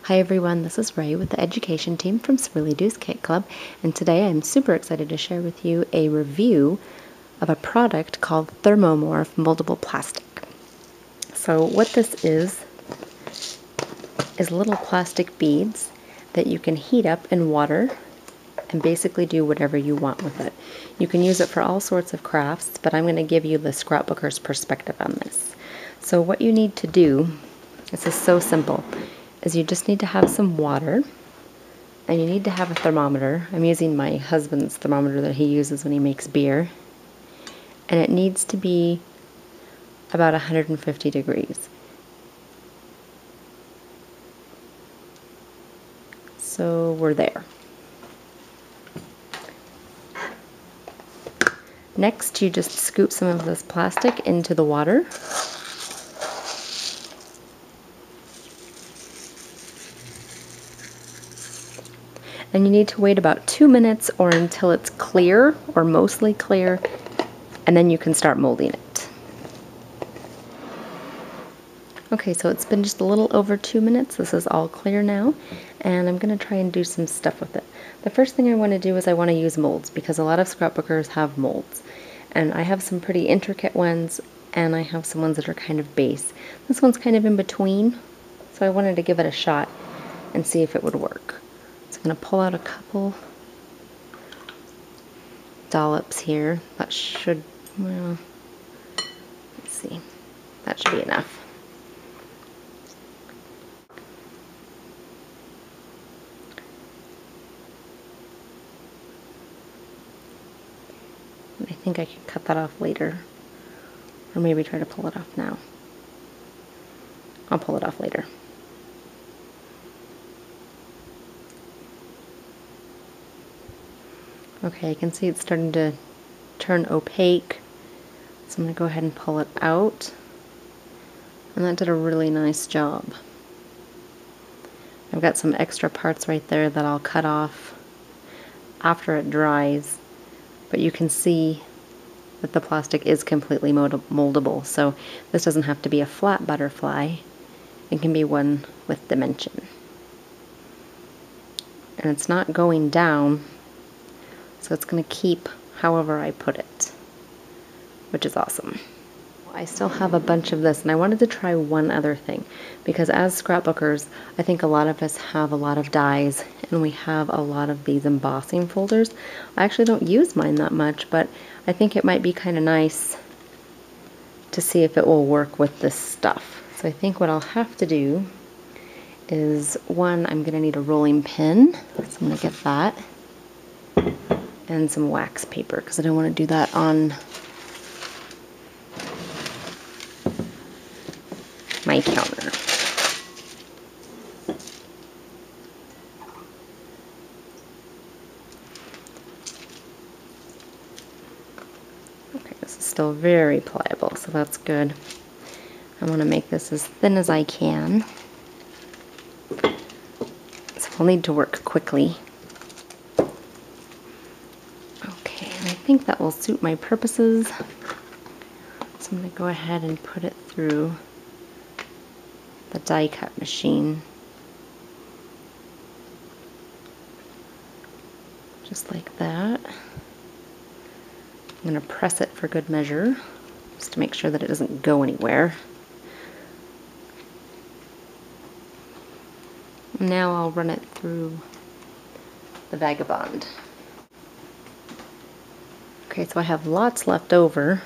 Hi everyone, this is Ray with the education team from Swirlydoos Kit Club, and today I'm super excited to share with you a review of a product called Thermomorph Moldable Plastic. So what this is little plastic beads that you can heat up in water and basically do whatever you want with it. You can use it for all sorts of crafts, but I'm going to give you the scrapbooker's perspective on this. So what you need to do, this is so simple, is you just need to have some water, and you need to have a thermometer. I'm using my husband's thermometer that he uses when he makes beer, and it needs to be about 150 degrees. So we're there. Next, you just scoop some of this plastic into the water. And you need to wait about 2 minutes or until it's clear, or mostly clear, and then you can start molding it. Okay, so it's been just a little over 2 minutes. This is all clear now, and I'm going to try and do some stuff with it. The first thing I want to do is I want to use molds, because a lot of scrapbookers have molds. And I have some pretty intricate ones, and I have some ones that are kind of base. This one's kind of in between, so I wanted to give it a shot and see if it would work. So I'm going to pull out a couple dollops here. That should, well, let's see, that should be enough. And I think I can cut that off later, or maybe try to pull it off now. I'll pull it off later. Okay, I can see it's starting to turn opaque, so I'm going to go ahead and pull it out. And that did a really nice job. I've got some extra parts right there that I'll cut off after it dries, but you can see that the plastic is completely moldable, so this doesn't have to be a flat butterfly. It can be one with dimension. And it's not going down, so it's going to keep however I put it, which is awesome. I still have a bunch of this, and I wanted to try one other thing, because as scrapbookers, I think a lot of us have a lot of dies, and we have a lot of these embossing folders. I actually don't use mine that much, but I think it might be kind of nice to see if it will work with this stuff. So I think what I'll have to do is, one, I'm going to need a rolling pin, so I'm going to get that, and some wax paper, because I don't want to do that on my counter. Okay, this is still very pliable, so that's good. I want to make this as thin as I can, so we'll need to work quickly. Okay, and I think that will suit my purposes. So I'm going to go ahead and put it through the die cut machine. Just like that. I'm going to press it for good measure, just to make sure that it doesn't go anywhere. Now I'll run it through the vagabond. Okay, so I have lots left over,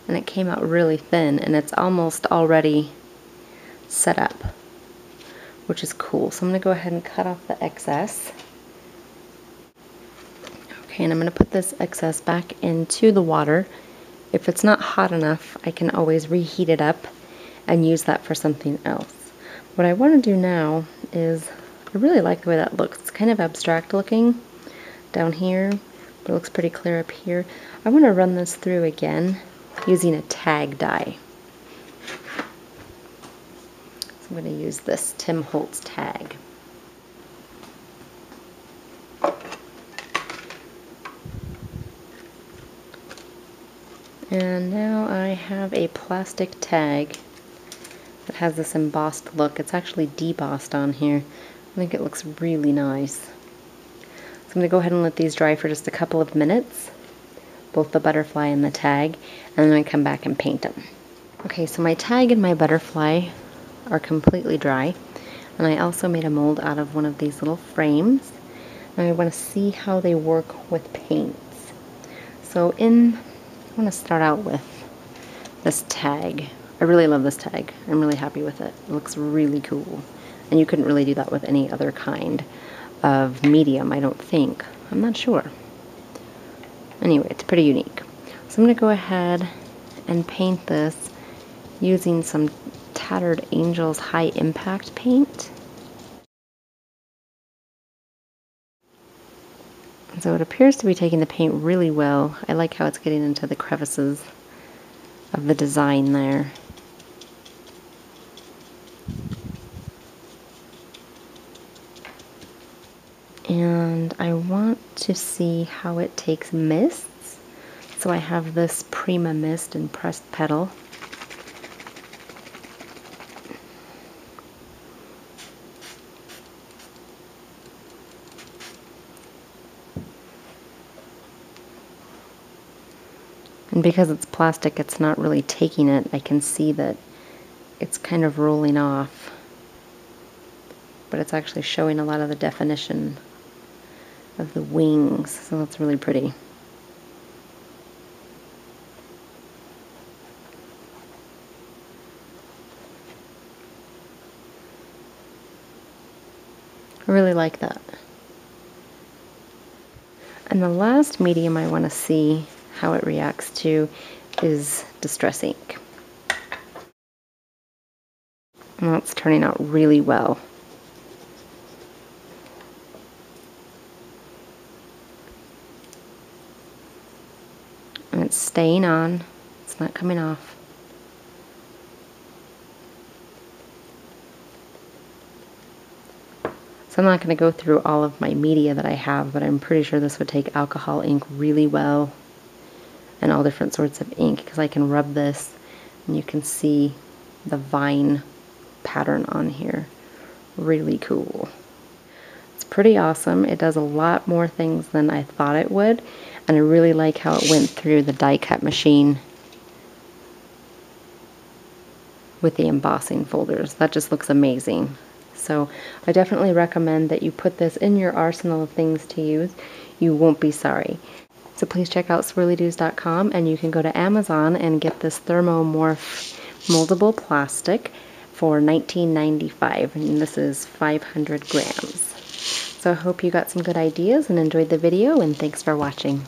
and it came out really thin, and it's almost already set up, which is cool. So I'm going to go ahead and cut off the excess. Okay, and I'm going to put this excess back into the water. If it's not hot enough, I can always reheat it up and use that for something else. What I want to do now is, I really like the way that looks. It's kind of abstract looking down here, but it looks pretty clear up here. I want to run this through again using a tag die. So I'm going to use this Tim Holtz tag. And now I have a plastic tag that has this embossed look. It's actually debossed on here. I think it looks really nice. So I'm going to go ahead and let these dry for just a couple of minutes, both the butterfly and the tag, and then I come back and paint them. Okay, so my tag and my butterfly are completely dry, and I also made a mold out of one of these little frames, and I want to see how they work with paints. So I want to start out with this tag. I really love this tag. I'm really happy with it. It looks really cool, and you couldn't really do that with any other kind of medium, I don't think. I'm not sure. Anyway, it's pretty unique. So I'm going to go ahead and paint this using some Tattered Angels High Impact paint. And so it appears to be taking the paint really well. I like how it's getting into the crevices of the design there. And I want to see how it takes mists. So I have this Prima Mist and Pressed Petal. And because it's plastic, it's not really taking it. I can see that it's kind of rolling off, but it's actually showing a lot of the definition of the wings, so that's really pretty. I really like that. And the last medium I want to see how it reacts to is Distress ink. And that's turning out really well. And it's staying on. It's not coming off. So I'm not going to go through all of my media that I have, but I'm pretty sure this would take alcohol ink really well, and all different sorts of ink, because I can rub this and you can see the vine pattern on here. Really cool. It's pretty awesome. It does a lot more things than I thought it would, and I really like how it went through the die cut machine with the embossing folders. That just looks amazing. So I definitely recommend that you put this in your arsenal of things to use. You won't be sorry. So please check out Swirlydoos.com, and you can go to Amazon and get this Thermomorph Moldable Plastic for $19.95, and this is 500 grams. So I hope you got some good ideas and enjoyed the video, and thanks for watching.